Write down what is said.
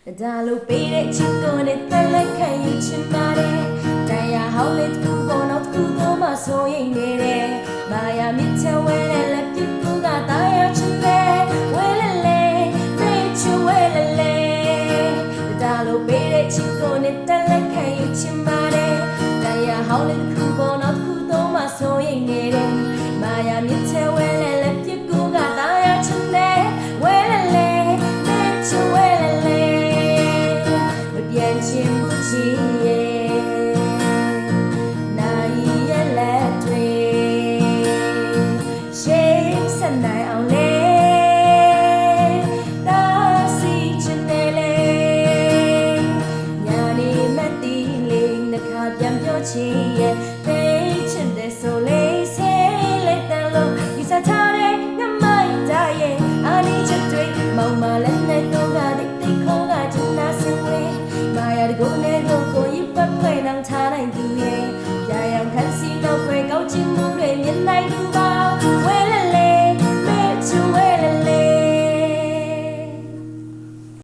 ဒါလိုပေးတဲ့ချစ်ကိုနဲ့တက်လက်ခံယူချင်ပါတယ်တရားဟောင်းလေးတစ်ခုပေါ်တော့တစ်ခုတော့မှဆိုရင်နေတယ်မာယာမြစ်ချဝဲတဲ့လက်ပြကူကတာယာချင်တယ်ဝဲလေလေနေချဝဲလေလေဒါလိုပေးတဲ့ချစ်ကိုနဲ့တက်လက်ခံယူချင်ပါတယ်တရားဟောင်းလေးတစ်ခုပေါ်တော့တစ်ခုတော့မှဆိုရင်နေတယ်မာယာမြစ်ချဝဲတဲ့လက်ပြကူကတာယာချင်တယ်ဝဲလေလေနေချဝဲလေလေချင်မှုချီရဲ့နိုင်ရဲ့လက်တွေရှေးဆက်နိုင်အောင်လေဒါစီချင်တယ်လေညာနေမတီးလေးနှခါပြန်ပြောချင်ရဲ့သိချင်တယ်ဆိုလေဆေးလက်တန်လို့ဒီစားထားတဲ့ငမိုက်တာရဲ့အာနီချက်တွေမောင်မလည်းနဲ့တော့ကတိတ်တိတ်ခေါ်ကချင်တာစင်ဝဲမာယာကိုနဲ့ကိုရပတ်ခွဲnăngထားနိုင်သူရဲ့ရာရောင်ခန်းစီတော့ခွဲကောက်ချင်မှုတွေမြင်နိုင်သူပါ